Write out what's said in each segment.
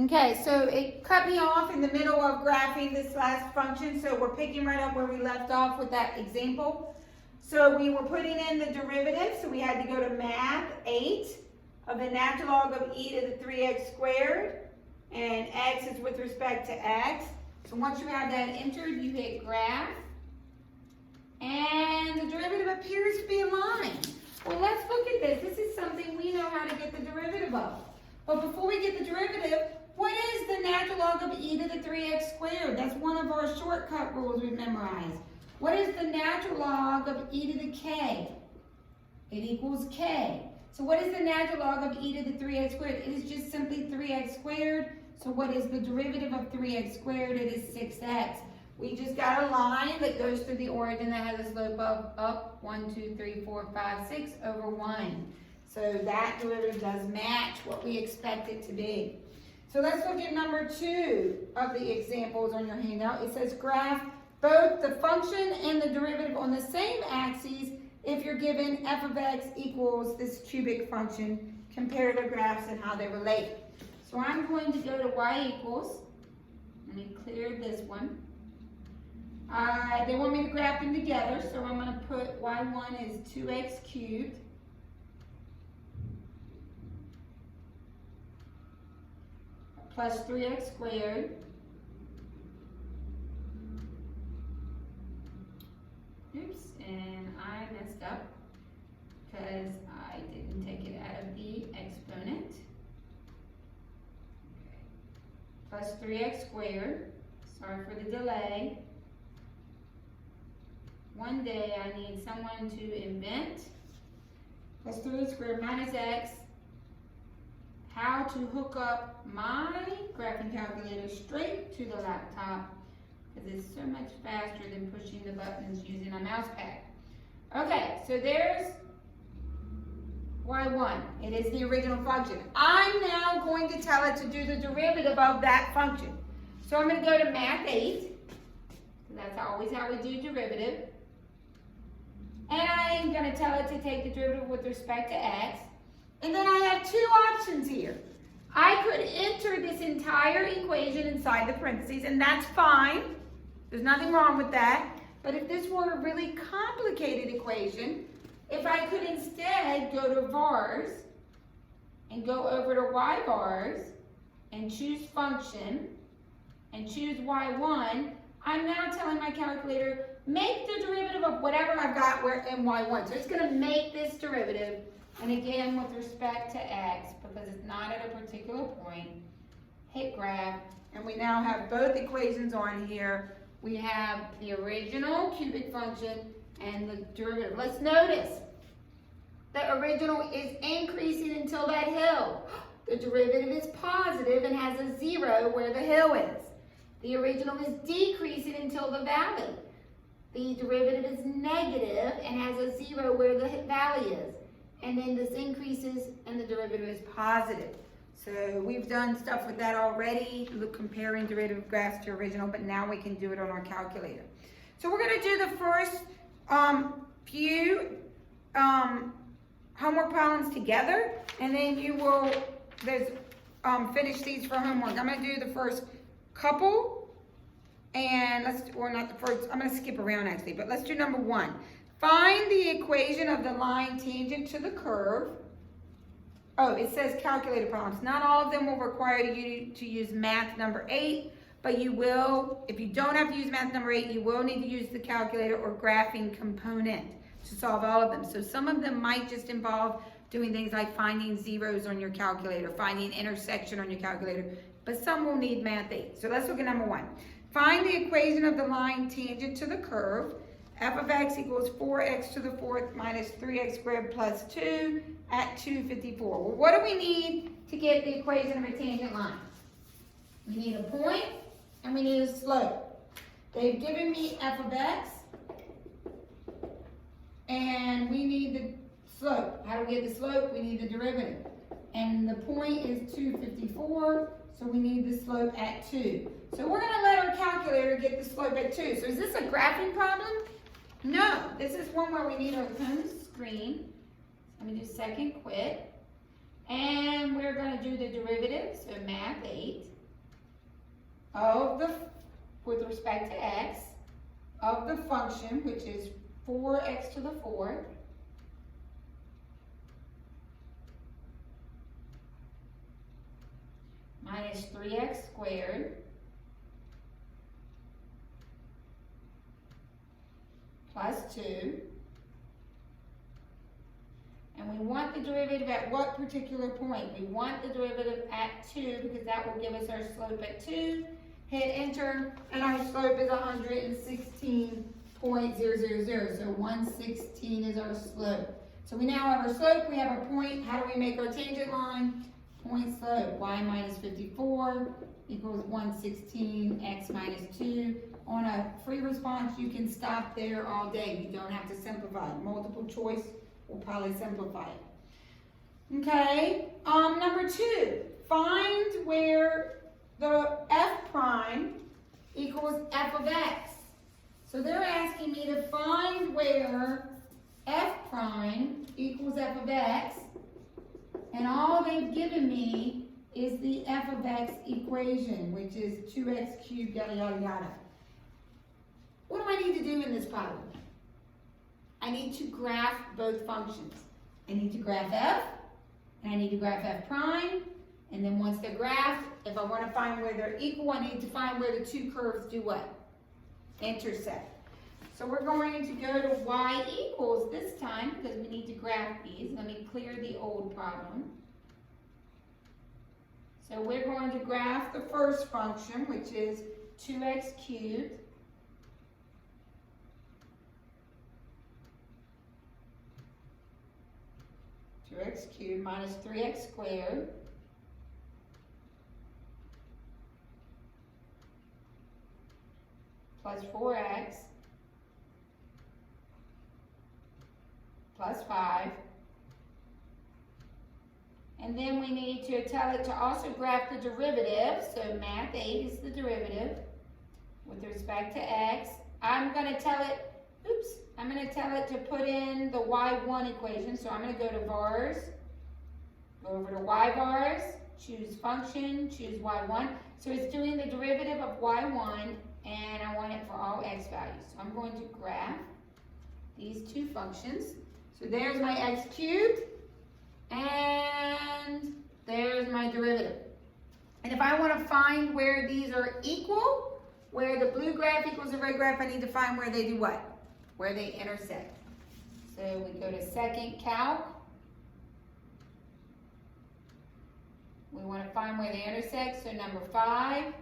Okay, so it cut me off in the middle of graphing this last function, so we're picking right up where we left off with that example. So we were putting in the derivative, so we had to go to math 8 of the natural log of e to the 3x squared, and x is with respect to x. So once you have that entered, you hit graph, and the derivative appears to be a line. Well, let's look at this. This is something we know how to get the derivative of. But before we get the derivative, what is the natural log of e to the 3x squared? That's one of our shortcut rules we've memorized. What is the natural log of e to the k? It equals k. So what is the natural log of e to the 3x squared? It is just simply 3x squared. So what is the derivative of 3x squared? It is 6x. We just got a line that goes through the origin that has a slope of up 1, 2, 3, 4, 5, 6 over 1. So that derivative does match what we expect it to be. So let's look at number 2 of the examples on your handout. It says graph both the function and the derivative on the same axes if you're given f of x equals this cubic function. Compare the graphs and how they relate. So I'm going to go to y equals. Let me clear this one. They want me to graph them together, so I'm going to put y1 is 2x cubed plus 3x squared oops, and I messed up because I didn't take it out of the exponent. Plus 3x squared, sorry for the delay. One day I need someone to invent plus 3x squared minus x, how to hook up my graphing calculator straight to the laptop, because it's so much faster than pushing the buttons using a mouse pad. Okay, so there's y1. It is the original function. I'm now going to tell it to do the derivative of that function. So I'm going to go to math 8. That's always how we do derivative. And I'm going to tell it to take the derivative with respect to x. And then I have two options here. I could enter this entire equation inside the parentheses, and that's fine. There's nothing wrong with that. But if this were a really complicated equation, if I could instead go to vars and go over to y vars and choose function and choose y1, I'm now telling my calculator, make the derivative of whatever I've got where in y1. So it's going to make this derivative, and again with respect to x, because it's not at a particular point. Hit graph, and we now have both equations on here. We have the original cubic function and the derivative. Let's notice the original is increasing until that hill. The derivative is positive and has a 0 where the hill is. The original is decreasing until the valley. The derivative is negative and has a 0 where the valley is. And then this increases and the derivative is positive. So we've done stuff with that already, comparing derivative graphs to original, but now we can do it on our calculator. So we're going to do the first few homework problems together, and then you will finish these for homework. I'm going to do the first couple, and not the first, I'm going to skip around actually, but let's do number 1. Find the equation of the line tangent to the curve. Oh, it says calculator problems. Not all of them will require you to use math number 8, but you will, if you don't have to use math number 8, you will need to use the calculator or graphing component to solve all of them. So some of them might just involve doing things like finding zeros on your calculator, finding intersection on your calculator, but some will need math 8. So let's look at number 1. Find the equation of the line tangent to the curve. F of x equals 4x to the 4th minus 3x squared plus 2 at 254. Well, what do we need to get the equation of a tangent line? We need a point and we need a slope. They've given me f of x and we need the slope. How do we get the slope? We need the derivative. And the point is 254, so we need the slope at 2. So we're going to let our calculator get the slope at 2. So is this a graphing problem? No, this is one where we need our home screen. I'm going to do second quit. And we're going to do the derivative, so math 8, of the, with respect to x, of the function, which is 4x to the 4th, minus 3x squared, plus 2. And we want the derivative at what particular point? We want the derivative at 2 because that will give us our slope at 2. Hit enter, and our slope is 116.000. So 116 is our slope. So we now have our slope, we have our point. How do we make our tangent line? Point slope, y minus 54 equals 116, x minus 2. On a free response, you can stop there all day. You don't have to simplify. Multiple choice will probably simplify it. Okay, number 2, find where the f prime equals f of x. So they're asking me to find where f prime equals f of x, and all they've given me is the f of x equation, which is 2x cubed, yada, yada, yada. What do I need to do in this problem? I need to graph both functions. I need to graph f, and I need to graph f prime, and then once they're graphed, if I want to find where they're equal, I need to find where the two curves do what? Intersect. So we're going to go to y equals this time, because we need to graph these. Let me clear the old problem. So we're going to graph the first function, which is 2x cubed. X cubed minus 3x squared plus 4x plus 5. And then we need to tell it to also graph the derivative. So math 8 is the derivative with respect to x. I'm going to tell it to put in the y1 equation. So I'm going to go to vars, go over to y vars, choose function, choose y1. So it's doing the derivative of y1, and I want it for all x values. So I'm going to graph these two functions. So there's my x cubed, and there's my derivative. And if I want to find where these are equal, where the blue graph equals the red graph, I need to find where they do what? Where they intersect. So we go to second calc. We want to find where they intersect. So number 5,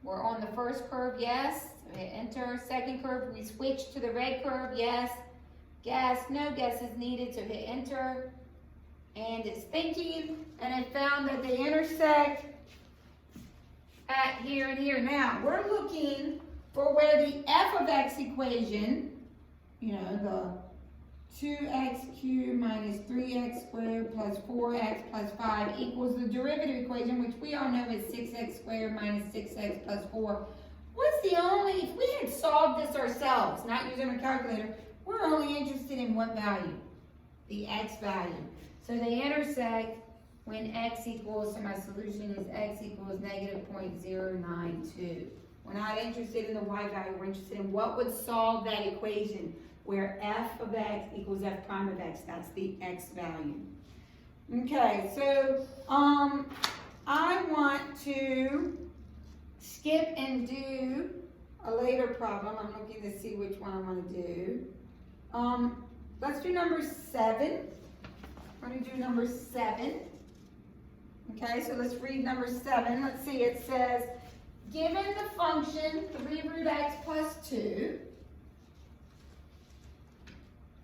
we're on the first curve, yes. So hit enter. Second curve, we switch to the red curve, yes. Guess, no guess is needed, so hit enter. And it's thinking, and it found that they intersect at here and here. Now, we're looking for where the f of x equation, the 2x cubed minus 3x squared plus 4x plus 5 equals the derivative equation, which we all know is 6x squared minus 6x plus 4. If we had solved this ourselves, not using a calculator, we're only interested in what value? The x value. So they intersect when x equals, so my solution is x equals negative 0.092. We're not interested in the y value, we're interested in what would solve that equation, where f of x equals f prime of x. That's the x value. Okay, so I want to skip and do a later problem. I'm looking to see which one I want to do. Let's do number 7. We're going to do number 7. Okay, so let's read number 7. Let's see, it says, given the function 3 root x plus 2,